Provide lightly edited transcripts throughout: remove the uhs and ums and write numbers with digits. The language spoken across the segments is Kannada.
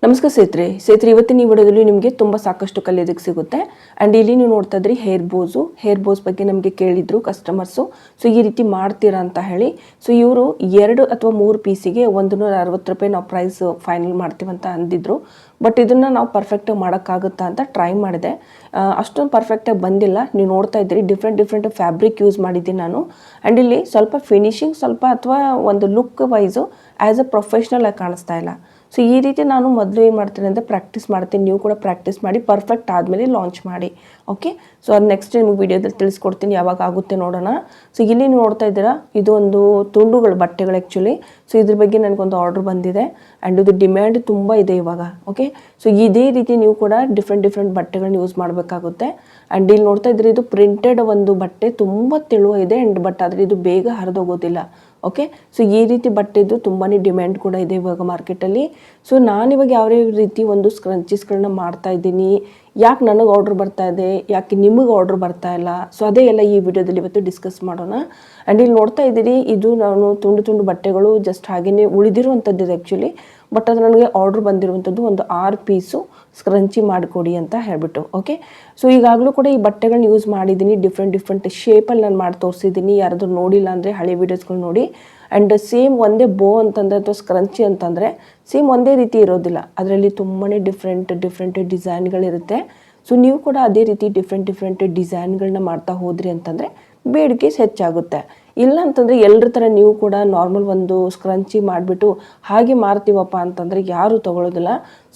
ನಮಸ್ಕಾರ ಸೇತ್ರಿ ಇವತ್ತಿನ ಈ ವಿಡಿಯೋದಲ್ಲಿ ನಿಮಗೆ ತುಂಬ ಸಾಕಷ್ಟು ಕಲಿಯೋದಕ್ಕೆ ಸಿಗುತ್ತೆ. ಆ್ಯಂಡ್ ಇಲ್ಲಿ ನೀವು ನೋಡ್ತಾ ಇದ್ರಿ ಹೇರ್ ಬೋಸ್ ಬಗ್ಗೆ ನಮಗೆ ಕೇಳಿದ್ರು ಕಸ್ಟಮರ್ಸು. ಸೊ ಈ ರೀತಿ ಮಾಡ್ತೀರಾ ಅಂತ ಹೇಳಿ. ಸೊ ಇವರು 2 ಅಥವಾ 3 ಪೀಸಿಗೆ 160 ರೂಪಾಯಿ ನಾವು ಪ್ರೈಸ್ ಫೈನಲ್ ಮಾಡ್ತೀವಂತ ಅಂದಿದ್ರು. ಬಟ್ ಇದನ್ನು ನಾವು ಪರ್ಫೆಕ್ಟಾಗಿ ಮಾಡೋಕ್ಕಾಗುತ್ತಾ ಅಂತ ಟ್ರೈ ಮಾಡಿದೆ. ಅಷ್ಟೊಂದು ಪರ್ಫೆಕ್ಟಾಗಿ ಬಂದಿಲ್ಲ. ನೀವು ನೋಡ್ತಾ ಇದ್ರಿ ಡಿಫ್ರೆಂಟ್ ಫ್ಯಾಬ್ರಿಕ್ ಯೂಸ್ ಮಾಡಿದ್ದೀನಿ ನಾನು. ಆ್ಯಂಡ್ ಇಲ್ಲಿ ಸ್ವಲ್ಪ ಫಿನಿಶಿಂಗ್ ಅಥವಾ ಒಂದು look wise as a professional ಆಗಿ ಕಾಣಿಸ್ತಾ ಇಲ್ಲ. ಸೊ ಈ ರೀತಿ ನಾನು ಮೊದಲು ಏನು ಮಾಡ್ತೀನಿ ಅಂದರೆ ಪ್ರಾಕ್ಟೀಸ್ ಮಾಡ್ತೀನಿ. ನೀವು ಕೂಡ ಪ್ರಾಕ್ಟೀಸ್ ಮಾಡಿ ಪರ್ಫೆಕ್ಟ್ ಆದಮೇಲೆ ಲಾಂಚ್ ಮಾಡಿ. ಓಕೆ, ಸೊ ಅದು ನೆಕ್ಸ್ಟ್ ನಿಮಗೆ ವೀಡಿಯೋದಲ್ಲಿ ತಿಳಿಸ್ಕೊಡ್ತೀನಿ ಯಾವಾಗ ಆಗುತ್ತೆ ನೋಡೋಣ. ಸೊ ಇಲ್ಲಿ ನೀವು ನೋಡ್ತಾ ಇದ್ದೀರಾ ಇದು ಒಂದು ತುಂಡುಗಳು ಬಟ್ಟೆಗಳು ಆ್ಯಕ್ಚುಲಿ. ಸೊ ಇದ್ರ ಬಗ್ಗೆ ನನಗೊಂದು ಆರ್ಡ್ರ್ ಬಂದಿದೆ ಆ್ಯಂಡ್ ಇದು ಡಿಮ್ಯಾಂಡ್ ತುಂಬ ಇದೆ ಇವಾಗ. ಓಕೆ, ಸೊ ಇದೇ ರೀತಿ ನೀವು ಕೂಡ ಡಿಫ್ರೆಂಟ್ ಬಟ್ಟೆಗಳನ್ನ ಯೂಸ್ ಮಾಡಬೇಕಾಗುತ್ತೆ. ಆ್ಯಂಡ್ ಇಲ್ಲಿ ನೋಡ್ತಾ ಇದ್ದರೆ ಇದು ಪ್ರಿಂಟೆಡ್ ಒಂದು ಬಟ್ಟೆ ತುಂಬ ತೆಳುವ ಇದೆ ಆ್ಯಂಡ್ ಬಟ್ ಆದರೆ ಇದು ಬೇಗ ಹರಿದೋಗೋದಿಲ್ಲ. ಓಕೆ, ಸೊ ಈ ರೀತಿ ಬಟ್ಟೆದು ತುಂಬಾ ಡಿಮ್ಯಾಂಡ್ ಕೂಡ ಇದೆ ಇವಾಗ ಮಾರ್ಕೆಟಲ್ಲಿ. ಸೊ ನಾನಿವಾಗ ಯಾವ ರೀತಿ ಒಂದು ಸ್ಕ್ರಂಚೀಸ್ಗಳನ್ನ ಮಾಡ್ತಾ ಇದ್ದೀನಿ, ಯಾಕೆ ನನಗೆ ಆರ್ಡ್ರ್ ಬರ್ತಾ ಇದೆ, ಯಾಕೆ ನಿಮಗೆ ಆರ್ಡ್ರ್ ಬರ್ತಾ ಇಲ್ಲ, ಸೊ ಅದೇ ಎಲ್ಲ ಈ ವಿಡಿಯೋದಲ್ಲಿ ಇವತ್ತು ಡಿಸ್ಕಸ್ ಮಾಡೋಣ. ಆ್ಯಂಡ್ ಇಲ್ಲಿ ನೋಡ್ತಾ ಇದ್ದೀರಿ ಇದು ನಾನು ತುಂಡು ಬಟ್ಟೆಗಳು ಜಸ್ಟ್ ಹಾಗೆಯೇ ಉಳಿದಿರುವಂಥದ್ದು ಆ್ಯಕ್ಚುಲಿ. ಬಟ್ ಅದು ನನಗೆ ಆರ್ಡ್ರ್ ಬಂದಿರುವಂಥದ್ದು ಒಂದು 6 ಪೀಸು ಸ್ಕ್ರಂಚಿ ಮಾಡಿಕೊಡಿ ಅಂತ ಹೇಳ್ಬಿಟ್ಟು. ಓಕೆ, ಸೊ ಈಗಾಗಲೂ ಕೂಡ ಈ ಬಟ್ಟೆಗಳನ್ನ ಯೂಸ್ ಮಾಡಿದ್ದೀನಿ. ಡಿಫ್ರೆಂಟ್ ಶೇಪಲ್ಲಿ ನಾನು ಮಾಡಿ ತೋರಿಸಿದ್ದೀನಿ. ಯಾರಾದರೂ ನೋಡಿಲ್ಲ ಅಂದರೆ ಹಳೆ ವೀಡಿಯೋಸ್ಗಳು ನೋಡಿ. ಆ್ಯಂಡ್ ಸೇಮ್ ಒಂದೇ ಬೋ ಅಂತಂದರೆ ಅಥವಾ ಸ್ಕ್ರಂಚಿ ಅಂತಂದರೆ ಸೇಮ್ ಒಂದೇ ರೀತಿ ಇರೋದಿಲ್ಲ. ಅದರಲ್ಲಿ ತುಂಬಾ ಡಿಫ್ರೆಂಟ್ ಡಿಸೈನ್ಗಳಿರುತ್ತೆ. ಸೊ ನೀವು ಕೂಡ ಅದೇ ರೀತಿ ಡಿಫ್ರೆಂಟ್ ಡಿಸೈನ್ಗಳನ್ನ ಮಾಡ್ತಾ ಹೋದ್ರಿ ಅಂತಂದರೆ ಬೇಡಿಕೆ ಹೆಚ್ಚಾಗುತ್ತೆ. ಇಲ್ಲ ಅಂತಂದರೆ ಎಲ್ಲರ ಥರ ನೀವು ಕೂಡ ನಾರ್ಮಲ್ ಒಂದು ಸ್ಕ್ರಂಚಿ ಮಾಡಿಬಿಟ್ಟು ಹಾಗೆ ಮಾರ್ತೀವಪ್ಪ ಅಂತಂದರೆ ಯಾರೂ ತೊಗೊಳ್ಳೋದಿಲ್ಲ.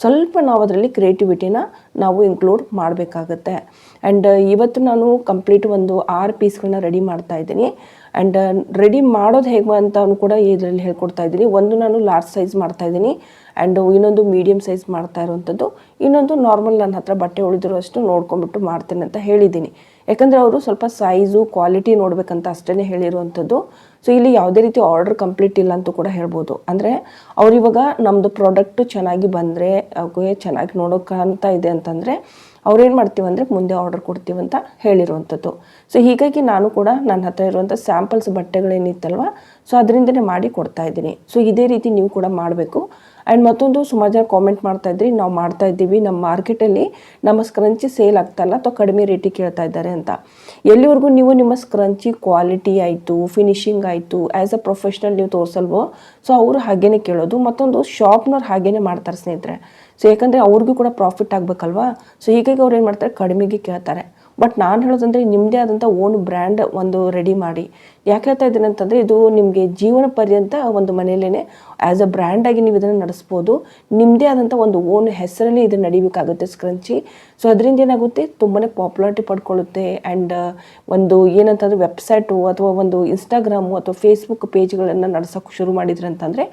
ಸ್ವಲ್ಪ ನಾವು ಅದರಲ್ಲಿ ಕ್ರಿಯೇಟಿವಿಟಿನ ನಾವು ಇನ್ಕ್ಲೂಡ್ ಮಾಡಬೇಕಾಗತ್ತೆ. ಆ್ಯಂಡ್ ಇವತ್ತು ನಾನು ಕಂಪ್ಲೀಟ್ ಒಂದು 6 ಪೀಸ್ಗಳನ್ನ ರೆಡಿ ಮಾಡ್ತಾ ಇದ್ದೀನಿ. ಆ್ಯಂಡ್ ರೆಡಿ ಮಾಡೋದು ಹೇಗೆ ಅಂತ ಕೂಡ ಇದರಲ್ಲಿ ಹೇಳ್ಕೊಡ್ತಾ ಇದ್ದೀನಿ. ಒಂದು ನಾನು ಲಾರ್ಜ್ ಸೈಜ್ ಮಾಡ್ತಾಯಿದ್ದೀನಿ ಆ್ಯಂಡ್ ಇನ್ನೊಂದು ಮೀಡಿಯಮ್ ಸೈಜ್ ಮಾಡ್ತಾ ಇರುವಂಥದ್ದು, ಇನ್ನೊಂದು ನಾರ್ಮಲ್ ನನ್ನ ಹತ್ರ ಬಟ್ಟೆ ಉಳಿದಿರೋಷ್ಟು ನೋಡ್ಕೊಂಬಿಟ್ಟು ಮಾಡ್ತೀನಿ ಅಂತ ಹೇಳಿದ್ದೀನಿ. ಯಾಕಂದರೆ ಅವರು ಸ್ವಲ್ಪ ಸೈಜು ಕ್ವಾಲಿಟಿ ನೋಡಬೇಕಂತ ಅಷ್ಟೇ ಹೇಳಿರುವಂಥದ್ದು. ಸೊ ಇಲ್ಲಿ ಯಾವುದೇ ರೀತಿ ಆರ್ಡರ್ ಕಂಪ್ಲೀಟ್ ಇಲ್ಲ ಅಂತೂ ಕೂಡ ಹೇಳ್ಬೋದು. ಅಂದರೆ ಅವ್ರು ಇವಾಗ ನಮ್ಮದು ಪ್ರಾಡಕ್ಟು ಚೆನ್ನಾಗಿ ಬಂದರೆ ಅವ್ರಿಗೆ ಚೆನ್ನಾಗಿ ನೋಡೋಕ್ಕಂತ ಇದೆ ಅಂತಂದರೆ ಅವ್ರೇನು ಮಾಡ್ತೀವಂದರೆ ಮುಂದೆ ಆರ್ಡರ್ ಕೊಡ್ತೀವಂತ ಹೇಳಿರುವಂಥದ್ದು. ಸೊ ಹೀಗಾಗಿ ನಾನು ಕೂಡ ನನ್ನ ಹತ್ರ ಇರುವಂಥ ಸ್ಯಾಂಪಲ್ಸ್ ಬಟ್ಟೆಗಳೇನಿತ್ತಲ್ವ ಸೊ ಅದರಿಂದನೇ ಮಾಡಿ ಕೊಡ್ತಾ ಇದ್ದೀನಿ. ಸೊ ಇದೇ ರೀತಿ ನೀವು ಕೂಡ ಮಾಡಬೇಕು. ಆ್ಯಂಡ್ ಮತ್ತೊಂದು ಸುಮಾರು ಜನ ಕಾಮೆಂಟ್ ಮಾಡ್ತಾಯಿದ್ರಿ, ನಾವು ಮಾಡ್ತಾ ಇದ್ದೀವಿ ನಮ್ಮ ಮಾರ್ಕೆಟಲ್ಲಿ ನಮ್ಮ ಸ್ಕ್ರಂಚಿ ಸೇಲ್ ಆಗ್ತಾಯಿಲ್ಲ ಅಥವಾ ಕಡಿಮೆ ರೇಟಿಗೆ ಕೇಳ್ತಾ ಇದ್ದಾರೆ ಅಂತ. ಎಲ್ಲಿವರೆಗೂ ನೀವು ನಿಮ್ಮ ಸ್ಕ್ರಂಚಿ ಕ್ವಾಲಿಟಿ ಆಯಿತು, ಫಿನಿಶಿಂಗ್ ಆಯಿತು, ಆ್ಯಸ್ ಅ ಪ್ರೊಫೆಷ್ನಲ್ ನೀವು ತೋರಿಸಲ್ವೋ ಸೊ ಅವರು ಹಾಗೇ ಕೇಳೋದು. ಮತ್ತೊಂದು ಶಾಪ್ನವ್ರು ಹಾಗೇ ಮಾಡ್ತಾರೆ ಸ್ನೇಹಿತರೆ. ಸೊ ಯಾಕಂದರೆ ಅವ್ರಿಗೂ ಕೂಡ ಪ್ರಾಫಿಟ್ ಆಗಬೇಕಲ್ವಾ. ಸೊ ಹೀಗಾಗಿ ಅವ್ರು ಏನು ಮಾಡ್ತಾರೆ, ಕಡಿಮೆಗೆ ಕೇಳ್ತಾರೆ. ಬಟ್ ನಾನು ಹೇಳೋದಂದರೆ ನಿಮ್ಮದೇ ಆದಂಥ ಓನ್ ಬ್ರ್ಯಾಂಡ್ ಒಂದು ರೆಡಿ ಮಾಡಿ. ಯಾಕೆ ಹೇಳ್ತಾ ಇದ್ದೀನಿ ಅಂತಂದರೆ ಇದು ನಿಮಗೆ ಜೀವನ ಪರ್ಯಂತ ಒಂದು ಮನೆಯಲ್ಲೇ ಆ್ಯಸ್ ಅ ಬ್ರ್ಯಾಂಡಾಗಿ ನೀವು ಇದನ್ನು ನಡೆಸ್ಬೋದು. ನಿಮ್ಮದೇ ಆದಂಥ ಒಂದು ಓನ್ ಹೆಸರಲ್ಲಿ ಇದನ್ನು ನಡಿಬೇಕಾಗುತ್ತೆ ಸ್ಕ್ರಂಚಿ. ಸೊ ಅದರಿಂದ ಏನಾಗುತ್ತೆ, ತುಂಬಾ ಪಾಪ್ಯುಲಾರಿಟಿ ಪಡ್ಕೊಳ್ಳುತ್ತೆ. ಆ್ಯಂಡ್ ಒಂದು ಏನಂತಂದರೆ ವೆಬ್ಸೈಟು ಅಥವಾ ಒಂದು ಇನ್ಸ್ಟಾಗ್ರಾಮು ಅಥವಾ ಫೇಸ್ಬುಕ್ ಪೇಜ್ಗಳನ್ನು ನಡೆಸೋಕ್ಕೆ ಶುರು ಮಾಡಿದ್ರಿ ಅಂತಂದರೆ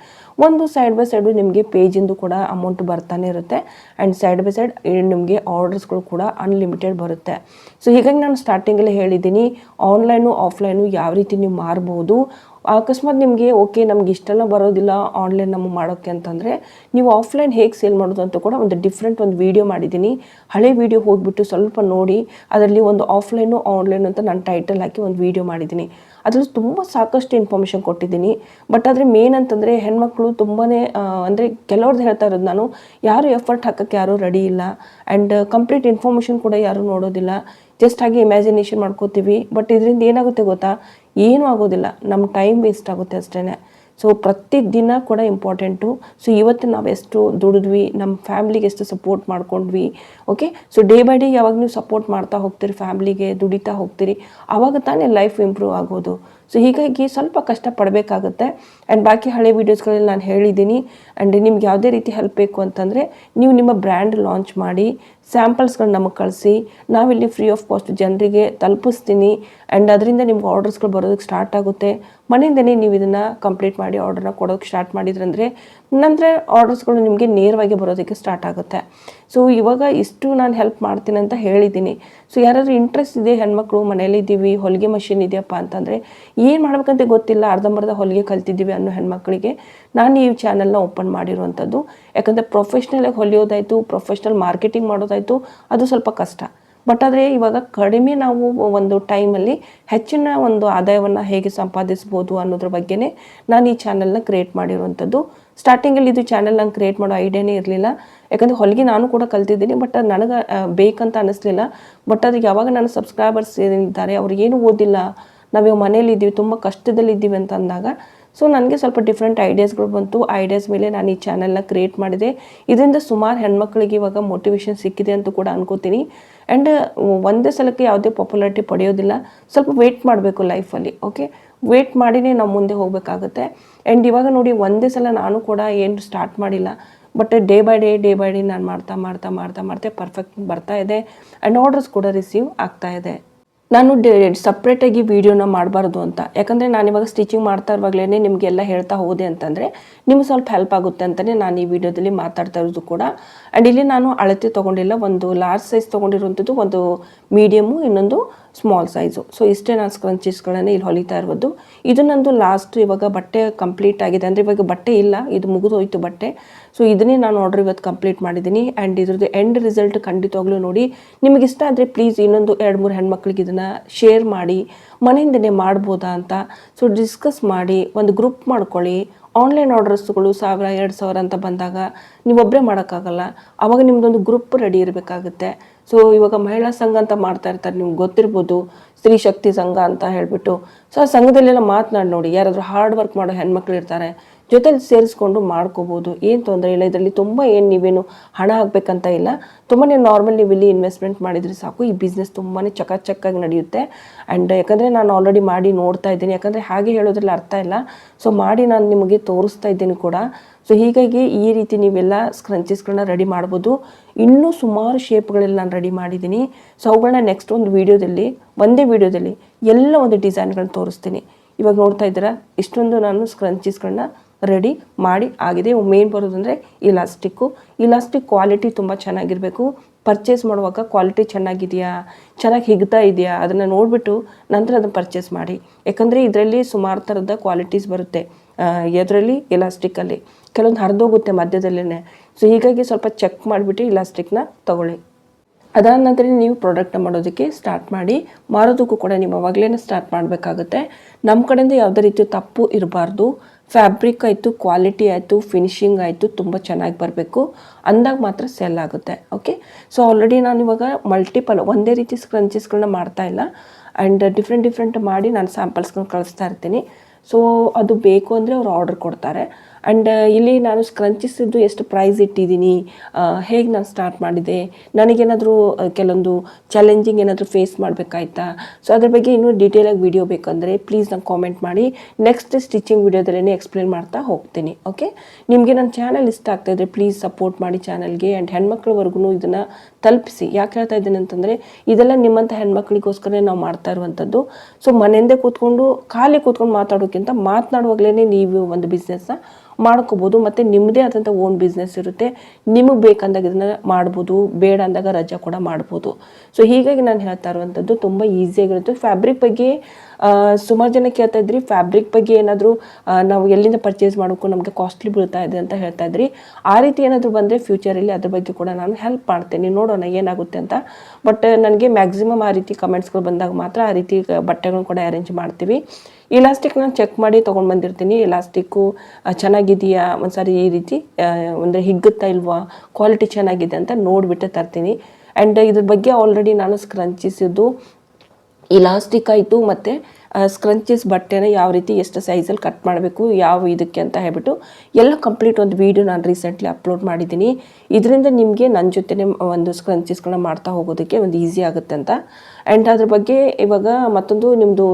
ಒಂದು ಸೈಡ್ ಬೈ ಸೈಡು ನಿಮಗೆ ಪೇಜಿಂದು ಕೂಡ ಅಮೌಂಟ್ ಬರ್ತಾನೆ ಇರುತ್ತೆ. ಆ್ಯಂಡ್ ಸೈಡ್ ಬೈ ಸೈಡ್ ನಿಮಗೆ ಆರ್ಡರ್ಸ್ಗಳು ಕೂಡ ಅನ್ಲಿಮಿಟೆಡ್ ಬರುತ್ತೆ. ಸೊ ಹೀಗಾಗಿ ನಾನು ಸ್ಟಾರ್ಟಿಂಗಲ್ಲೇ ಹೇಳಿದ್ದೀನಿ ಆನ್ಲೈನು ಆಫ್ಲೈನು ಯಾವ ರೀತಿ ನೀವು ಮಾರ್ಬೋದು. ಅಕಸ್ಮಾತ್ ನಿಮಗೆ ಓಕೆ ನಮ್ಗೆ ಇಷ್ಟೆಲ್ಲ ಬರೋದಿಲ್ಲ ಆನ್ಲೈನ್ ನಮಗೆ ಮಾಡೋಕ್ಕೆ ಅಂತಂದರೆ ನೀವು ಆಫ್ಲೈನ್ ಹೇಗೆ ಸೇಲ್ ಮಾಡೋದು ಅಂತ ಕೂಡ ಒಂದು ಡಿಫ್ರೆಂಟ್ ಒಂದು ವೀಡಿಯೋ ಮಾಡಿದ್ದೀನಿ. ಹಳೆ ವೀಡಿಯೋ ಹೋಗಿಬಿಟ್ಟು ಸ್ವಲ್ಪ ನೋಡಿ, ಅದರಲ್ಲಿ ಒಂದು ಆಫ್ಲೈನು ಆನ್ಲೈನು ಅಂತ ನಾನು ಟೈಟಲ್ ಹಾಕಿ ಒಂದು ವೀಡಿಯೋ ಮಾಡಿದ್ದೀನಿ. ಅದರಲ್ಲಿ ತುಂಬ ಸಾಕಷ್ಟು ಇನ್ಫಾರ್ಮೇಷನ್ ಕೊಟ್ಟಿದ್ದೀನಿ. ಬಟ್ ಆದರೆ ಮೇನ್ ಅಂತಂದರೆ ಹೆಣ್ಮಕ್ಳು ತುಂಬಾ ಅಂದರೆ ಕೆಲವ್ರದ್ದು ಹೇಳ್ತಾ ಇರೋದು ನಾನು, ಯಾರು ಎಫರ್ಟ್ ಹಾಕೋಕ್ಕೆ ಯಾರೂ ರೆಡಿ ಇಲ್ಲ. ಆ್ಯಂಡ್ ಕಂಪ್ಲೀಟ್ ಇನ್ಫಾರ್ಮೇಷನ್ ಕೂಡ ಯಾರೂ ನೋಡೋದಿಲ್ಲ. ಜಸ್ಟ್ ಹಾಗೆ ಇಮ್ಯಾಜಿನೇಷನ್ ಮಾಡ್ಕೋತೀವಿ. ಬಟ್ ಇದರಿಂದ ಏನಾಗುತ್ತೆ ಗೊತ್ತಾ, ಏನೂ ಆಗೋದಿಲ್ಲ, ನಮ್ಮ ಟೈಮ್ ವೇಸ್ಟ್ ಆಗುತ್ತೆ ಅಷ್ಟೇ. ಸೊ ಪ್ರತಿದಿನ ಕೂಡ ಇಂಪಾರ್ಟೆಂಟು. ಸೊ ಇವತ್ತು ನಾವು ಎಷ್ಟು ದುಡಿದ್ವಿ, ನಮ್ಮ ಫ್ಯಾಮ್ಲಿಗೆ ಎಷ್ಟು ಸಪೋರ್ಟ್ ಮಾಡ್ಕೊಂಡ್ವಿ. Okay, so day by day ಯಾವಾಗ ನೀವು ಸಪೋರ್ಟ್ ಮಾಡ್ತಾ ಹೋಗ್ತೀರಿ, ಫ್ಯಾಮ್ಲಿಗೆ ದುಡಿತಾ ಹೋಗ್ತೀರಿ, ಆವಾಗ ತಾನೇ ಲೈಫ್ ಇಂಪ್ರೂವ್ ಆಗೋದು. ಸೊ ಹೀಗಾಗಿ ಸ್ವಲ್ಪ ಕಷ್ಟಪಡಬೇಕಾಗುತ್ತೆ. ಆ್ಯಂಡ್ ಬಾಕಿ ಹಳೆ ವೀಡಿಯೋಸ್ಗಳಲ್ಲಿ ನಾನು ಹೇಳಿದ್ದೀನಿ. ಆ್ಯಂಡ್ ನಿಮ್ಗೆ ಯಾವುದೇ ರೀತಿ ಹೆಲ್ಪ್ ಬೇಕು ಅಂತಂದರೆ ನೀವು ನಿಮ್ಮ ಬ್ರ್ಯಾಂಡ್ ಲಾಂಚ್ ಮಾಡಿ, ಸ್ಯಾಂಪಲ್ಸ್ಗಳು ನಮಗೆ ಕಳಿಸಿ, ನಾವಿಲ್ಲಿ ಫ್ರೀ ಆಫ್ ಕಾಸ್ಟ್ ಜನರಿಗೆ ತಲುಪಿಸ್ತೀನಿ. ಆ್ಯಂಡ್ ಅದರಿಂದ ನಿಮ್ಗೆ ಆರ್ಡರ್ಸ್ಗಳು ಬರೋದಕ್ಕೆ ಸ್ಟಾರ್ಟ್ ಆಗುತ್ತೆ. ಮನೆಯಿಂದನೇ ನೀವು ಇದನ್ನು ಕಂಪ್ಲೀಟ್ ಮಾಡಿ ಆರ್ಡರ್ನ ಕೊಡೋಕ್ಕೆ ಸ್ಟಾರ್ಟ್ ಮಾಡಿದ್ರಂದರೆ ನಂತರ ಆರ್ಡರ್ಸ್ಗಳು ನಿಮಗೆ ನೇರವಾಗಿ ಬರೋದಕ್ಕೆ ಸ್ಟಾರ್ಟ್ ಆಗುತ್ತೆ. ಸೊ ಇವಾಗ ಇಷ್ಟು ನಾನು ಹೆಲ್ಪ್ ಮಾಡ್ತೀನಿ ಅಂತ ಹೇಳಿದ್ದೀನಿ. ಸೊ ಯಾರಾದರೂ ಇಂಟ್ರೆಸ್ಟ್ ಇದೆ, ಹೆಣ್ಮಕ್ಳು ಮನೇಲಿದ್ದೀವಿ, ಹೊಲಿಗೆ ಮಷಿನ್ ಇದೆಯಪ್ಪ ಅಂತಂದರೆ ಏನು ಮಾಡ್ಬೇಕಂತ ಗೊತ್ತಿಲ್ಲ, ಅರ್ಧಂಬರ್ಧ ಹೊಲಿಗೆ ಕಲ್ತಿದ್ದೀವಿ ಅನ್ನೋ ಹೆಣ್ಮಕ್ಳಿಗೆ ನಾನು ಈ ಚಾನಲ್ನ ಓಪನ್ ಮಾಡಿರುವಂಥದ್ದು. ಯಾಕಂದರೆ ಪ್ರೊಫೆಷ್ನಲಾಗಿ ಹೊಲಿಯೋದಾಯಿತು, ಪ್ರೊಫೆಷ್ನಲ್ ಮಾರ್ಕೆಟಿಂಗ್ ಮಾಡೋದಾಯಿತು, ಅದು ಸ್ವಲ್ಪ ಕಷ್ಟ. ಬಟ್ ಆದರೆ ಇವಾಗ ಕಡಿಮೆ ನಾವು ಒಂದು ಟೈಮಲ್ಲಿ ಹೆಚ್ಚಿನ ಒಂದು ಆದಾಯವನ್ನು ಹೇಗೆ ಸಂಪಾದಿಸ್ಬೋದು ಅನ್ನೋದ್ರ ಬಗ್ಗೆನೇ ನಾನು ಈ ಚಾನಲ್ನ ಕ್ರಿಯೇಟ್ ಮಾಡಿರುವಂಥದ್ದು. ಸ್ಟಾರ್ಟಿಂಗಲ್ಲಿ ಇದು ಚಾನಲ್ ನಂಗೆ ಕ್ರಿಯೇಟ್ ಮಾಡೋ ಐಡಿಯಾನೇ ಇರಲಿಲ್ಲ. ಯಾಕಂದರೆ ಹೊಲಿಗೆ ನಾನು ಕೂಡ ಕಲ್ತಿದ್ದೀನಿ, ಬಟ್ ನನಗೆ ಬೇಕಂತ ಅನ್ನಿಸ್ಲಿಲ್ಲ. ಬಟ್ ಅದಕ್ಕೆ ಯಾವಾಗ ನನ್ನ ಸಬ್ಸ್ಕ್ರೈಬರ್ಸ್ ಏನಿದ್ದಾರೆ ಅವ್ರಿಗೇನು ಓದಿಲ್ಲ, ನಾವಿವಾಗ ಮನೇಲಿದ್ದೀವಿ, ತುಂಬ ಕಷ್ಟದಲ್ಲಿದ್ದೀವಿ ಅಂತ ಅಂದಾಗ ಸೊ ನನಗೆ ಸ್ವಲ್ಪ ಡಿಫ್ರೆಂಟ್ ಐಡಿಯಾಸ್ಗಳು ಬಂತು. ಐಡಿಯಾಸ್ ಮೇಲೆ ನಾನು ಈ ಚಾನಲ್ನ ಕ್ರಿಯೇಟ್ ಮಾಡಿದೆ. ಇದರಿಂದ ಸುಮಾರು ಹೆಣ್ಮಕ್ಳಿಗೆ ಇವಾಗ ಮೋಟಿವೇಶನ್ ಸಿಕ್ಕಿದೆ ಅಂತ ಕೂಡ ಅನ್ಕೋತೀನಿ. ಆ್ಯಂಡ್ ಒಂದೇ ಸಲಕ್ಕೆ ಯಾವುದೇ ಪಾಪ್ಯುಲಾರಿಟಿ ಪಡೆಯೋದಿಲ್ಲ, ಸ್ವಲ್ಪ ವೆಯ್ಟ್ ಮಾಡಬೇಕು ಲೈಫಲ್ಲಿ. ಓಕೆ, ವೆಯ್ಟ್ ಮಾಡಿನೇ ನಾವು ಮುಂದೆ ಹೋಗಬೇಕಾಗುತ್ತೆ. ಆ್ಯಂಡ್ ಇವಾಗ ನೋಡಿ ಒಂದೇ ಸಲ ನಾನು ಕೂಡ ಏನು ಸ್ಟಾರ್ಟ್ ಮಾಡಿಲ್ಲ, ಬಟ್ ಡೇ ಬೈ ಡೇ ನಾನು ಮಾಡ್ತಾ ಪರ್ಫೆಕ್ಟ್ ಬರ್ತಾ ಇದೆ. ಆ್ಯಂಡ್ ಆರ್ಡರ್ಸ್ ಕೂಡ ರಿಸೀವ್ ಆಗ್ತಾ ಇದೆ. ನಾನು ಸಪ್ರೇಟಾಗಿ ವೀಡಿಯೋನ ಮಾಡಬಾರ್ದು ಅಂತ, ಯಾಕಂದರೆ ನಾನಿವಾಗ ಸ್ಟಿಚಿಂಗ್ ಮಾಡ್ತಾ ಇರುವಾಗಲೇ ನಿಮಗೆಲ್ಲ ಹೇಳ್ತಾ ಹೋದೆ ಅಂತಂದರೆ ನಿಮ್ಗೆ ಸ್ವಲ್ಪ ಹೆಲ್ಪ್ ಆಗುತ್ತೆ ಅಂತಲೇ ನಾನು ಈ ವಿಡಿಯೋದಲ್ಲಿ ಮಾತಾಡ್ತಾ ಇರೋದು ಕೂಡ. ಆ್ಯಂಡ್ ಇಲ್ಲಿ ನಾನು ಅಳತೆ ತೊಗೊಂಡಿಲ್ಲ, ಒಂದು ಲಾರ್ಜ್ ಸೈಜ್ ತೊಗೊಂಡಿರುವಂಥದ್ದು, ಒಂದು ಮೀಡಿಯಮು, ಇನ್ನೊಂದು ಸ್ಮಾಲ್ ಸೈಜು. ಸೊ ಇಷ್ಟೇ ನಾನು ಸ್ಕ್ರಂಚೀಸ್ಗಳನ್ನು ಇಲ್ಲಿ ಹೊಲಿತಾ ಇರ್ಬೋದು. ಇದು ನಂದು ಲಾಸ್ಟ್ ಇವಾಗ ಬಟ್ಟೆ ಕಂಪ್ಲೀಟ್ ಆಗಿದೆ, ಅಂದರೆ ಇವಾಗ ಬಟ್ಟೆ ಇಲ್ಲ, ಇದು ಮುಗಿದೋಯ್ತು ಬಟ್ಟೆ. ಸೊ ಇದನ್ನೇ ನಾನು ಆರ್ಡ್ರ್ ಇವತ್ತು ಕಂಪ್ಲೀಟ್ ಮಾಡಿದ್ದೀನಿ. ಆ್ಯಂಡ್ ಇದ್ರದ್ದು ಎಂಡ್ ರಿಸಲ್ಟ್ ಖಂಡಿತವಾಗ್ಲೂ ನೋಡಿ. ನಿಮಗೆ ಇಷ್ಟ ಆದರೆ ಪ್ಲೀಸ್ ಇನ್ನೊಂದು 2-3 ಹೆಣ್ಮಕ್ಳಿಗೆ ಇದನ್ನು ಶೇರ್ ಮಾಡಿ, ಮನೆಯಿಂದನೇ ಮಾಡ್ಬೋದಾ ಅಂತ ಸೊ ಡಿಸ್ಕಸ್ ಮಾಡಿ ಒಂದು ಗ್ರೂಪ್ ಮಾಡ್ಕೊಳ್ಳಿ. ಆನ್ಲೈನ್ ಆರ್ಡರ್ಸ್ಗಳು 1000-2000 ಅಂತ ಬಂದಾಗ ನೀವೊಬ್ಬರೇ ಮಾಡೋಕ್ಕಾಗಲ್ಲ, ಆವಾಗ ನಿಮ್ಮದೊಂದು ಗ್ರೂಪ್ ರೆಡಿ ಇರಬೇಕಾಗುತ್ತೆ. ಸೊ ಇವಾಗ ಮಹಿಳಾ ಸಂಘ ಅಂತ ಮಾಡ್ತಾ ಇರ್ತಾರೆ, ನಿಮ್ಗೆ ಗೊತ್ತಿರ್ಬೋದು, ಸ್ತ್ರೀ ಶಕ್ತಿ ಸಂಘ ಅಂತ ಹೇಳಿಬಿಟ್ಟು. ಸೊ ಆ ಸಂಘದಲ್ಲೆಲ್ಲ ಮಾತನಾಡಿ ನೋಡಿ, ಯಾರಾದರೂ ಹಾರ್ಡ್ ವರ್ಕ್ ಮಾಡೋ ಹೆಣ್ಮಕ್ಳು ಇರ್ತಾರೆ, ಜೊತೆಲಿ ಸೇರಿಸ್ಕೊಂಡು ಮಾಡ್ಕೋಬೋದು, ಏನು ತೊಂದರೆ ಇಲ್ಲ. ಇದರಲ್ಲಿ ತುಂಬ ಏನು ನೀವೇನು ಹಣ ಹಾಕಬೇಕಂತ ಇಲ್ಲ, ತುಂಬಾ ನಾರ್ಮಲ್ ನೀವು ಇಲ್ಲಿ ಇನ್ವೆಸ್ಟ್ಮೆಂಟ್ ಮಾಡಿದರೆ ಸಾಕು, ಈ ಬಿಸ್ನೆಸ್ ತುಂಬಾ ಚಕ್ಕಾಗಿ ನಡೆಯುತ್ತೆ. ಆ್ಯಂಡ್ ಯಾಕಂದರೆ ನಾನು ಆಲ್ರೆಡಿ ಮಾಡಿ ನೋಡ್ತಾ ಇದ್ದೀನಿ, ಯಾಕಂದರೆ ಹಾಗೆ ಹೇಳೋದ್ರಲ್ಲಿ ಅರ್ಥ ಇಲ್ಲ. ಸೊ ಮಾಡಿ ನಾನು ನಿಮಗೆ ತೋರಿಸ್ತಾ ಇದ್ದೀನಿ ಕೂಡ. ಸೊ ಹೀಗಾಗಿ ಈ ರೀತಿ ನೀವೆಲ್ಲ ಸ್ಕ್ರಂಚೀಸ್ಗಳನ್ನ ರೆಡಿ ಮಾಡ್ಬೋದು. ಇನ್ನೂ ಸುಮಾರು ಶೇಪ್ಗಳಲ್ಲಿ ನಾನು ರೆಡಿ ಮಾಡಿದ್ದೀನಿ. ಸೊ ಅವುಗಳನ್ನ ನೆಕ್ಸ್ಟ್ ಒಂದು ವೀಡಿಯೋದಲ್ಲಿ, ಒಂದೇ ವೀಡಿಯೋದಲ್ಲಿ ಎಲ್ಲ ಒಂದು ಡಿಸೈನ್ಗಳನ್ನ ತೋರಿಸ್ತೀನಿ. ಇವಾಗ ನೋಡ್ತಾ ಇದ್ದೀರಾ, ಇಷ್ಟೊಂದು ನಾನು ಸ್ಕ್ರಂಚೀಸ್ಗಳನ್ನ ರೆಡಿ ಮಾಡಿ ಆಗಿದೆ. ಮೇನ್ ಬರೋದಂದರೆ ಇಲಾಸ್ಟಿಕ್ ಕ್ವಾಲಿಟಿ ತುಂಬ ಚೆನ್ನಾಗಿರಬೇಕು. ಪರ್ಚೇಸ್ ಮಾಡುವಾಗ ಕ್ವಾಲಿಟಿ ಚೆನ್ನಾಗಿದೆಯಾ, ಚೆನ್ನಾಗಿ ಹಿಗ್ತಾ ಇದೆಯಾ ಅದನ್ನು ನೋಡಿಬಿಟ್ಟು ನಂತರ ಅದನ್ನು ಪರ್ಚೇಸ್ ಮಾಡಿ. ಯಾಕಂದರೆ ಇದರಲ್ಲಿ ಸುಮಾರು ಥರದ ಕ್ವಾಲಿಟೀಸ್ ಬರುತ್ತೆ. ಇದರಲ್ಲಿ ಇಲಾಸ್ಟಿಕ್ಕಲ್ಲಿ ಕೆಲವೊಂದು ಹರಿದೋಗುತ್ತೆ ಮಧ್ಯದಲ್ಲೇ. ಸೊ ಹೀಗಾಗಿ ಸ್ವಲ್ಪ ಚೆಕ್ ಮಾಡಿಬಿಟ್ಟು ಇಲಾಸ್ಟಿಕ್ನ ತೊಗೊಳ್ಳಿ. ಅದಾದ ನಂತರ ನೀವು ಪ್ರಾಡಕ್ಟ್ ಮಾಡೋದಕ್ಕೆ ಸ್ಟಾರ್ಟ್ ಮಾಡಿ. ಮಾರೋದಕ್ಕೂ ಕೂಡ ನೀವು ಅವಾಗಲೇ ಸ್ಟಾರ್ಟ್ ಮಾಡಬೇಕಾಗುತ್ತೆ. ನಮ್ಮ ಕಡೆಯಿಂದ ಯಾವುದೇ ರೀತಿ ತಪ್ಪು ಇರಬಾರ್ದು. ಫ್ಯಾಬ್ರಿಕ್ ಆಯಿತು, ಕ್ವಾಲಿಟಿ ಆಯಿತು, ಫಿನಿಶಿಂಗ್ ಆಯಿತು, ತುಂಬ ಚೆನ್ನಾಗಿ ಬರಬೇಕು, ಅಂದಾಗ ಮಾತ್ರ ಸೆಲ್ ಆಗುತ್ತೆ. ಓಕೆ, ಸೊ ಆಲ್ರೆಡಿ ನಾನು ಇವಾಗ ಮಲ್ಟಿಪಲ್ ಒಂದೇ ರೀತಿ ಸ್ಕ್ರಂಚೀಸ್ಗಳನ್ನ ಮಾಡ್ತಾ ಇಲ್ಲ. ಆ್ಯಂಡ್ ಡಿಫ್ರೆಂಟ್ ಮಾಡಿ ನಾನು ಸ್ಯಾಂಪಲ್ಸ್ಗಳನ್ನ ಕಳಿಸ್ತಾ ಇರ್ತೀನಿ. ಸೊ ಅದು ಬೇಕು ಅಂದರೆ ಅವ್ರು ಆರ್ಡರ್ ಕೊಡ್ತಾರೆ. ಆ್ಯಂಡ್ ಇಲ್ಲಿ ನಾನು ಸ್ಕ್ರಂಚಿಸಿದ್ದು ಎಷ್ಟು ಪ್ರೈಸ್ ಇಟ್ಟಿದ್ದೀನಿ, ಹೇಗೆ ನಾನು ಸ್ಟಾರ್ಟ್ ಮಾಡಿದೆ, ನನಗೇನಾದರೂ ಕೆಲವೊಂದು ಚಾಲೆಂಜಿಂಗ್ ಏನಾದರೂ ಫೇಸ್ ಮಾಡಬೇಕಾಯ್ತಾ, ಸೊ ಅದ್ರ ಬಗ್ಗೆ ಇನ್ನೂ ಡೀಟೇಲಾಗಿ ವಿಡಿಯೋ ಬೇಕಂದರೆ ಪ್ಲೀಸ್ ನಂಗೆ ಕಾಮೆಂಟ್ ಮಾಡಿ. ನೆಕ್ಸ್ಟ್ ಸ್ಟಿಚಿಂಗ್ ವಿಡಿಯೋದಲ್ಲೇ ಎಕ್ಸ್ಪ್ಲೇನ್ ಮಾಡ್ತಾ ಹೋಗ್ತೀನಿ. ಓಕೆ, ನಿಮಗೆ ನನ್ನ ಚಾನಲ್ ಇಷ್ಟ ಆಗ್ತಾಯಿದ್ರೆ ಪ್ಲೀಸ್ ಸಪೋರ್ಟ್ ಮಾಡಿ ಚಾನಲ್ಗೆ. ಆ್ಯಂಡ್ ಹೆಣ್ಮಕ್ಳವರೆಗೂ ಇದನ್ನು ತಲುಪಿಸಿ. ಯಾಕೆ ಹೇಳ್ತಾ ಇದ್ದೀನಿ ಅಂತಂದರೆ ಇದೆಲ್ಲ ನಿಮ್ಮಂಥ ಹೆಣ್ಮಕ್ಳಿಗೋಸ್ಕರ ನಾವು ಮಾಡ್ತಾ ಇರುವಂಥದ್ದು. ಸೊ ಮನೆಯಿಂದೇ ಖಾಲಿ ಕೂತ್ಕೊಂಡು ಮಾತಾಡೋಕ್ಕಿಂತ ಮಾತನಾಡುವಾಗಲೇ ನೀವು ಒಂದು ಬಿಸ್ನೆಸ್ನ ಮಾಡ್ಕೋಬೋದು. ಮತ್ತು ನಿಮ್ಮದೇ ಆದಂಥ ಓನ್ ಬಿಸ್ನೆಸ್ ಇರುತ್ತೆ. ನಿಮಗೆ ಬೇಕಂದಾಗ ಇದನ್ನು ಮಾಡ್ಬೋದು, ಬೇಡ ಅಂದಾಗ ರಜಾ ಕೂಡ ಮಾಡ್ಬೋದು. ಸೊ ಹೀಗಾಗಿ ನಾನು ಹೇಳ್ತಾ ಇರುವಂಥದ್ದು ತುಂಬ ಈಸಿಯಾಗಿರುತ್ತೆ. ಫ್ಯಾಬ್ರಿಕ್ ಬಗ್ಗೆ ಸುಮಾರು ಜನ ಕೇಳ್ತಾ ಇದ್ರಿ, ಫ್ಯಾಬ್ರಿಕ್ ಬಗ್ಗೆ ಏನಾದರೂ ನಾವು ಎಲ್ಲಿಂದ ಪರ್ಚೇಸ್ ಮಾಡೋಕ್ಕೂ ನಮಗೆ ಕಾಸ್ಟ್ಲಿ ಬೀಳ್ತಾ ಇದೆ ಅಂತ ಹೇಳ್ತಾ ಇದ್ರಿ. ಆ ರೀತಿ ಏನಾದರೂ ಬಂದರೆ ಫ್ಯೂಚರಲ್ಲಿ ಅದ್ರ ಬಗ್ಗೆ ಕೂಡ ನಾನು ಹೆಲ್ಪ್ ಮಾಡ್ತೇನೆ, ನೋಡೋಣ ಏನಾಗುತ್ತೆ ಅಂತ. ಬಟ್ ನನಗೆ ಮ್ಯಾಕ್ಸಿಮಮ್ ಆ ರೀತಿ ಕಮೆಂಟ್ಸ್ಗಳು ಬಂದಾಗ ಮಾತ್ರ ಆ ರೀತಿ ಬಟ್ಟೆಗಳನ್ನ ಕೂಡ ಅರೇಂಜ್ ಮಾಡ್ತೀವಿ. ಇಲಾಸ್ಟಿಕ್ ನಾನು ಚೆಕ್ ಮಾಡಿ ತೊಗೊಂಡು ಬಂದಿರ್ತೀನಿ. ಇಲಾಸ್ಟಿಕ್ಕು ಚೆನ್ನಾಗಿದೆಯಾ, ಒಂದ್ಸಾರಿ ಈ ರೀತಿ ಅಂದರೆ ಹಿಗ್ಗುತ್ತಾ ಇಲ್ವಾ, ಕ್ವಾಲಿಟಿ ಚೆನ್ನಾಗಿದೆ ಅಂತ ನೋಡಿಬಿಟ್ಟು ತರ್ತೀನಿ. ಆ್ಯಂಡ್ ಇದ್ರ ಬಗ್ಗೆ ಆಲ್ರೆಡಿ ನಾನು ಸ್ಕ್ರಂಚಿಸಿದ್ದು ಇಲಾಸ್ಟಿಕ್ ಆಯಿತು ಮತ್ತು ಸ್ಕ್ರಂಚೀಸ್ ಬಟ್ಟೆನ ಯಾವ ರೀತಿ ಎಷ್ಟು ಸೈಜಲ್ಲಿ ಕಟ್ ಮಾಡಬೇಕು, ಯಾವ ಇದಕ್ಕೆ ಅಂತ ಹೇಳ್ಬಿಟ್ಟು ಎಲ್ಲ ಕಂಪ್ಲೀಟ್ ಒಂದು ವೀಡಿಯೋ ನಾನು ರೀಸೆಂಟ್ಲಿ ಅಪ್ಲೋಡ್ ಮಾಡಿದ್ದೀನಿ. ಇದರಿಂದ ನಿಮಗೆ ನನ್ನ ಜೊತೆನೇ ಒಂದು ಸ್ಕ್ರಂಚೀಸ್ಗಳನ್ನ ಮಾಡ್ತಾ ಹೋಗೋದಕ್ಕೆ ಒಂದು ಈಸಿ ಆಗುತ್ತೆ ಅಂತ. ಆ್ಯಂಡ್ ಅದ್ರ ಬಗ್ಗೆ ಇವಾಗ ಮತ್ತೊಂದು ನಿಮ್ಮದು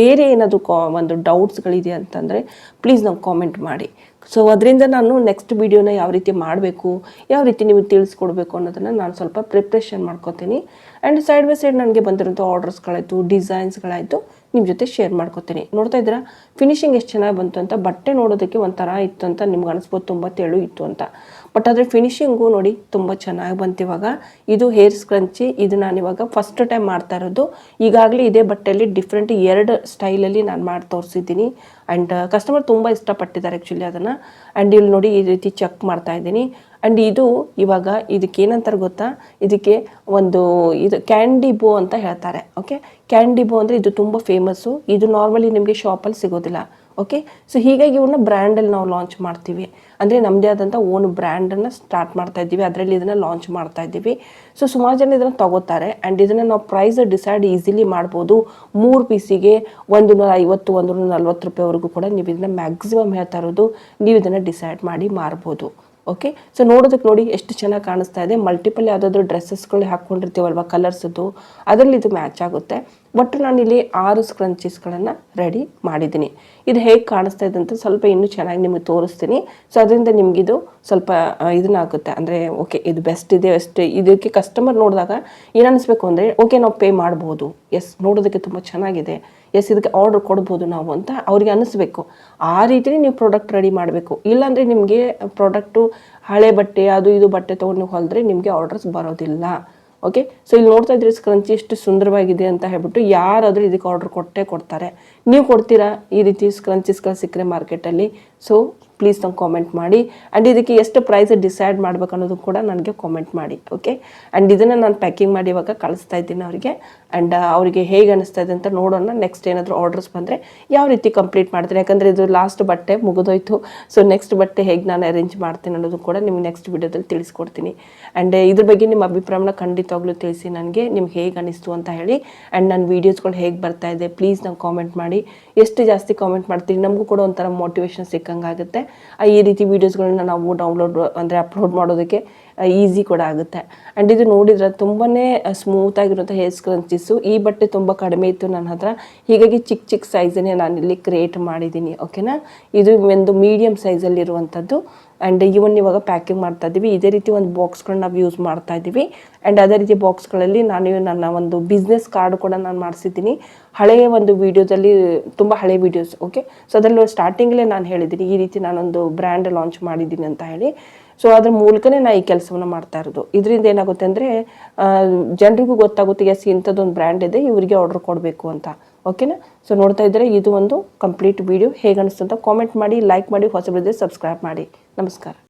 ಬೇರೆ ಏನಾದರೂ ಒಂದು ಡೌಟ್ಸ್ಗಳಿದೆ ಅಂತಂದರೆ ಪ್ಲೀಸ್ ನಾವು ಕಾಮೆಂಟ್ ಮಾಡಿ. ಸೊ ಅದರಿಂದ ನಾನು ನೆಕ್ಸ್ಟ್ ವೀಡಿಯೋನ ಯಾವ ರೀತಿ ಮಾಡಬೇಕು, ಯಾವ ರೀತಿ ನಿಮಗೆ ತಿಳಿಸ್ಕೊಡ್ಬೇಕು ಅನ್ನೋದನ್ನು ನಾನು ಸ್ವಲ್ಪ ಪ್ರಿಪ್ರೇಷನ್ ಮಾಡ್ಕೋತೀನಿ. ಆ್ಯಂಡ್ ಸೈಡ್ ಬೈ ಸೈಡ್ ನನಗೆ ಬಂದಿರೋಂಥ ಆರ್ಡರ್ಸ್ಗಳಾಯಿತು, ಡಿಸೈನ್ಸ್ಗಳಾಯಿತು ನಿಮ್ಮ ಜೊತೆ ಶೇರ್ ಮಾಡ್ಕೋತೀನಿ. ನೋಡ್ತಾ ಇದ್ದೀರಾ ಫಿನಿಶಿಂಗ್ ಎಷ್ಟು ಚೆನ್ನಾಗಿ ಬಂತು ಅಂತ. ಬಟ್ಟೆ ನೋಡೋದಕ್ಕೆ ಒಂಥರ ಇತ್ತು ಅಂತ ನಿಮ್ಗೆ ಅನಿಸ್ಬೋದು, ತುಂಬ ತೆಳು ಇತ್ತು ಅಂತ. ಬಟ್ ಆದರೆ ಫಿನಿಶಿಂಗು ನೋಡಿ ತುಂಬ ಚೆನ್ನಾಗಿ ಬಂತು. ಇವಾಗ ಇದು ಹೇರ್ ಸ್ಕ್ರಂಚಿ, ಇದು ನಾನಿವಾಗ ಫಸ್ಟ್ ಟೈಮ್ ಮಾಡ್ತಾ ಇರೋದು. ಈಗಾಗಲೇ ಇದೇ ಬಟ್ಟೆಯಲ್ಲಿ ಡಿಫ್ರೆಂಟ್ 2 ಸ್ಟೈಲಲ್ಲಿ ನಾನು ಮಾಡಿ ತೋರಿಸಿದ್ದೀನಿ. ಆ್ಯಂಡ್ ಕಸ್ಟಮರ್ ತುಂಬ ಇಷ್ಟಪಟ್ಟಿದ್ದಾರೆ ಆ್ಯಕ್ಚುಲಿ ಅದನ್ನು. ಆ್ಯಂಡ್ ಇಲ್ಲಿ ನೋಡಿ ಈ ರೀತಿ ಚೆಕ್ ಮಾಡ್ತಾ ಇದ್ದೀನಿ. ಆ್ಯಂಡ್ ಇದು ಇವಾಗ ಇದಕ್ಕೆ ಏನಂತಾರೆ ಗೊತ್ತಾ, ಇದಕ್ಕೆ ಒಂದು ಇದು ಕ್ಯಾಂಡಿ ಬೋ ಅಂತ ಹೇಳ್ತಾರೆ. ಓಕೆ, ಕ್ಯಾಂಡಿ ಬೋ ಅಂದರೆ ಇದು ತುಂಬ ಫೇಮಸ್ಸು. ಇದು ನಾರ್ಮಲಿ ನಿಮಗೆ ಶಾಪಲ್ಲಿ ಸಿಗೋದಿಲ್ಲ. ಓಕೆ. ಸೊ ಹೀಗಾಗಿ ಇವನ್ನ ಬ್ರ್ಯಾಂಡಲ್ಲಿ ನಾವು ಲಾಂಚ್ ಮಾಡ್ತೀವಿ, ಅಂದರೆ ನಮ್ಮದೇ ಆದಂಥ ಓನ್ ಬ್ರ್ಯಾಂಡನ್ನು ಸ್ಟಾರ್ಟ್ ಮಾಡ್ತಾ ಇದ್ದೀವಿ, ಅದರಲ್ಲಿ ಇದನ್ನು ಲಾಂಚ್ ಮಾಡ್ತಾ ಇದ್ದೀವಿ. ಸೊ ಸುಮಾರು ಜನ ಇದನ್ನು ತಗೋತಾರೆ ಆ್ಯಂಡ್ ಇದನ್ನು ನಾವು ಪ್ರೈಸ್ ಡಿಸೈಡ್ ಈಸಿಲಿ ಮಾಡ್ಬೋದು. 3 ಪೀಸಿಗೆ 150 140 ರೂಪಾಯಿವರೆಗೂ ಕೂಡ ನೀವು ಇದನ್ನು ಮ್ಯಾಕ್ಸಿಮಮ್ ಹೇಳ್ತಾ ಇರೋದು, ನೀವು ಇದನ್ನು ಡಿಸೈಡ್ ಮಾಡಿ ಮಾರ್ಬೋದು. ಓಕೆ. ಸೊ ನೋಡೋದಕ್ಕೆ ನೋಡಿ ಎಷ್ಟು ಚೆನ್ನಾಗಿ ಕಾಣಿಸ್ತಾ ಇದೆ. ಮಲ್ಟಿಪಲ್ ಯಾವುದಾದ್ರೂ ಡ್ರೆಸ್ಸಸ್ಗಳು ಹಾಕ್ಕೊಂಡಿರ್ತೀವಲ್ವ ಕಲರ್ಸದ್ದು, ಅದರಲ್ಲಿ ಇದು ಮ್ಯಾಚ್ ಆಗುತ್ತೆ. ಒಟ್ಟು ನಾನಿಲ್ಲಿ 6 ಸ್ಕ್ರಂಚೀಸ್ಗಳನ್ನು ರೆಡಿ ಮಾಡಿದ್ದೀನಿ. ಇದು ಹೇಗೆ ಕಾಣಿಸ್ತಾ ಇದೆ ಅಂತ ಸ್ವಲ್ಪ ಇನ್ನೂ ಚೆನ್ನಾಗಿ ನಿಮಗೆ ತೋರಿಸ್ತೀನಿ. ಸೊ ಅದರಿಂದ ನಿಮಗಿದು ಸ್ವಲ್ಪ ಇದನ್ನಾಗುತ್ತೆ, ಅಂದರೆ ಓಕೆ ಇದು ಬೆಸ್ಟ್ ಇದೆ, ಅಷ್ಟೇ ಇದಕ್ಕೆ ಕಸ್ಟಮರ್ ನೋಡಿದಾಗ ಏನು ಅನ್ನಿಸ್ಬೇಕು ಅಂದರೆ ಓಕೆ ನಾವು ಪೇ ಮಾಡ್ಬೋದು, ಎಸ್ ನೋಡೋದಕ್ಕೆ ತುಂಬ ಚೆನ್ನಾಗಿದೆ, ಎಸ್ ಇದಕ್ಕೆ ಆರ್ಡ್ರ್ ಕೊಡ್ಬೋದು ನಾವು ಅಂತ ಅವ್ರಿಗೆ ಅನ್ನಿಸ್ಬೇಕು. ಆ ರೀತಿಯೇ ನೀವು ಪ್ರಾಡಕ್ಟ್ ರೆಡಿ ಮಾಡಬೇಕು. ಇಲ್ಲಾಂದರೆ ನಿಮಗೆ ಪ್ರಾಡಕ್ಟು ಹಳೆ ಬಟ್ಟೆ ಅದು ಇದು ಬಟ್ಟೆ ತೊಗೊಂಡು ಹೊಲಿದ್ರೆ ನಿಮಗೆ ಆರ್ಡರ್ಸ್ ಬರೋದಿಲ್ಲ. ಓಕೆ. ಸೊ ಇಲ್ಲಿ ನೋಡ್ತಾ ಇದ್ರಿ ಸ್ಕ್ರಂಚಿ ಎಷ್ಟು ಸುಂದರವಾಗಿದೆ ಅಂತ ಹೇಳ್ಬಿಟ್ಟು ಯಾರಾದರೂ ಇದಕ್ಕೆ ಆರ್ಡರ್ ಕೊಡ್ತಾರೆ. ನೀವು ಕೊಡ್ತೀರಾ ಈ ರೀತಿ ಸ್ಕ್ರಂಚೀಸ್ಗಳು ಸಿಕ್ಕರೆ ಮಾರ್ಕೆಟಲ್ಲಿ? ಸೊ ಪ್ಲೀಸ್ ನಂಗೆ ಕಾಮೆಂಟ್ ಮಾಡಿ. ಆ್ಯಂಡ್ ಇದಕ್ಕೆ ಎಷ್ಟು ಪ್ರೈಸ್ ಡಿಸೈಡ್ ಮಾಡ್ಬೇಕು ಅನ್ನೋದು ಕೂಡ ನನಗೆ ಕಾಮೆಂಟ್ ಮಾಡಿ. ಓಕೆ. ಆ್ಯಂಡ್ ಇದನ್ನು ನಾನು ಪ್ಯಾಕಿಂಗ್ ಮಾಡಿ ಇವಾಗ ಕಳಿಸ್ತಾ ಇದ್ದೀನಿ ಅವರಿಗೆ. ಆ್ಯಂಡ್ ಅವರಿಗೆ ಹೇಗೆ ಅನ್ನಿಸ್ತಾ ಇದೆ ಅಂತ ನೋಡೋಣ. ನೆಕ್ಸ್ಟ್ ಏನಾದರೂ ಆರ್ಡರ್ಸ್ ಬಂದರೆ ಯಾವ ರೀತಿ ಕಂಪ್ಲೀಟ್ ಮಾಡ್ತೀನಿ, ಯಾಕಂದರೆ ಇದು ಲಾಸ್ಟ್ ಬಟ್ಟೆ ಮುಗಿದೋಯ್ತು. ಸೊ ನೆಕ್ಸ್ಟ್ ಬಟ್ಟೆ ಹೇಗೆ ನಾನು ಅರೇಂಜ್ ಮಾಡ್ತೀನಿ ಅನ್ನೋದು ಕೂಡ ನಿಮ್ಗೆ ನೆಕ್ಸ್ಟ್ ವಿಡಿಯೋದಲ್ಲಿ ತಿಳಿಸ್ಕೊಡ್ತೀನಿ. ಆ್ಯಂಡ್ ಇದ್ರ ಬಗ್ಗೆ ನಿಮ್ಮ ಅಭಿಪ್ರಾಯನ ಖಂಡಿತವಾಗ್ಲೂ ತಿಳಿಸಿ ನನಗೆ, ನಿಮ್ಗೆ ಹೇಗೆ ಅನ್ನಿಸ್ತು ಅಂತ ಹೇಳಿ. ಆ್ಯಂಡ್ ನನ್ನ ವೀಡಿಯೋಸ್ಗಳು ಹೇಗೆ ಬರ್ತಾ ಇದೆ ಪ್ಲೀಸ್ ನಂಗೆ ಕಾಮೆಂಟ್ ಮಾಡಿ. ಎಷ್ಟು ಜಾಸ್ತಿ ಕಾಮೆಂಟ್ ಮಾಡ್ತೀನಿ ನಮಗೂ ಕೂಡ ಒಂಥರ ಮೋಟಿವೇಶನ್ ಸಿಕ್ಕಂಗಾಗುತ್ತೆ. ಈ ರೀತಿ ವೀಡಿಯೋಸ್ಗಳನ್ನ ನಾವು ಡೌನ್ಲೋಡ್ ಅಂದರೆ ಅಪ್ಲೋಡ್ ಮಾಡೋದಕ್ಕೆ ಈಸಿ ಕೂಡ ಆಗುತ್ತೆ. ಆ್ಯಂಡ್ ಇದು ನೋಡಿದ್ರೆ ತುಂಬಾ ಸ್ಮೂತಾಗಿರುವಂಥ ಹೇರ್ ಸ್ಕ್ರಂಚೀಸು. ಈ ಬಟ್ಟೆ ತುಂಬ ಕಡಿಮೆ ಇತ್ತು ನನ್ನ ಹತ್ರ, ಹೀಗಾಗಿ ಚಿಕ್ಕ ಸೈಜನ್ನೇ ನಾನಿಲ್ಲಿ ಕ್ರಿಯೇಟ್ ಮಾಡಿದ್ದೀನಿ. ಓಕೆನಾ. ಇದು ಒಂದು ಮೀಡಿಯಮ್ ಸೈಜಲ್ಲಿರುವಂಥದ್ದು. ಆ್ಯಂಡ್ ಇವನ್ ಇವಾಗ ಪ್ಯಾಕಿಂಗ್ ಮಾಡ್ತಾ ಇದ್ದೀವಿ. ಇದೇ ರೀತಿ ಒಂದು ಬಾಕ್ಸ್ಗಳನ್ನ ನಾವು ಯೂಸ್ ಮಾಡ್ತಾ ಇದ್ದೀವಿ. ಆ್ಯಂಡ್ ಅದೇ ರೀತಿ ಬಾಕ್ಸ್ಗಳಲ್ಲಿ ನಾನು ನನ್ನ ಒಂದು ಬಿಸ್ನೆಸ್ ಕಾರ್ಡ್ ಕೂಡ ನಾನು ಮಾಡಿಸಿದ್ದೀನಿ. ಹಳೆಯ ಒಂದು ವೀಡಿಯೋದಲ್ಲಿ, ತುಂಬ ಹಳೆಯ ವೀಡಿಯೋಸ್. ಓಕೆ. ಸೊ ಅದರಲ್ಲಿ ಸ್ಟಾರ್ಟಿಂಗಲ್ಲೇ ನಾನು ಹೇಳಿದ್ದೀನಿ ಈ ರೀತಿ ನಾನೊಂದು ಬ್ರ್ಯಾಂಡ್ ಲಾಂಚ್ ಮಾಡಿದ್ದೀನಿ ಅಂತ ಹೇಳಿ. ಸೊ ಅದ್ರ ಮೂಲಕನೇ ನಾನು ಈ ಕೆಲಸವನ್ನು ಮಾಡ್ತಾ ಇರೋದು. ಇದರಿಂದ ಏನಾಗುತ್ತೆ ಅಂದರೆ ಜನರಿಗೂ ಗೊತ್ತಾಗುತ್ತೆ ಎಸ್ ಇಂಥದ್ದೊಂದು ಬ್ರ್ಯಾಂಡ್ ಇದೆ, ಇವರಿಗೆ ಆರ್ಡರ್ ಕೊಡಬೇಕು ಅಂತ. ಓಕೆನಾ. ಸೊ ನೋಡ್ತಾ ಇದ್ದರೆ ಇದು ಒಂದು ಕಂಪ್ಲೀಟ್ ವೀಡಿಯೋ ಹೇಗೆ ಅನಿಸ್ತು ಅಂತ ಕಾಮೆಂಟ್ ಮಾಡಿ, ಲೈಕ್ ಮಾಡಿ, ಹೊಸಬರಿದ್ರೆ ಸಬ್ಸ್ಕ್ರೈಬ್ ಮಾಡಿ. ನಮಸ್ಕಾರ.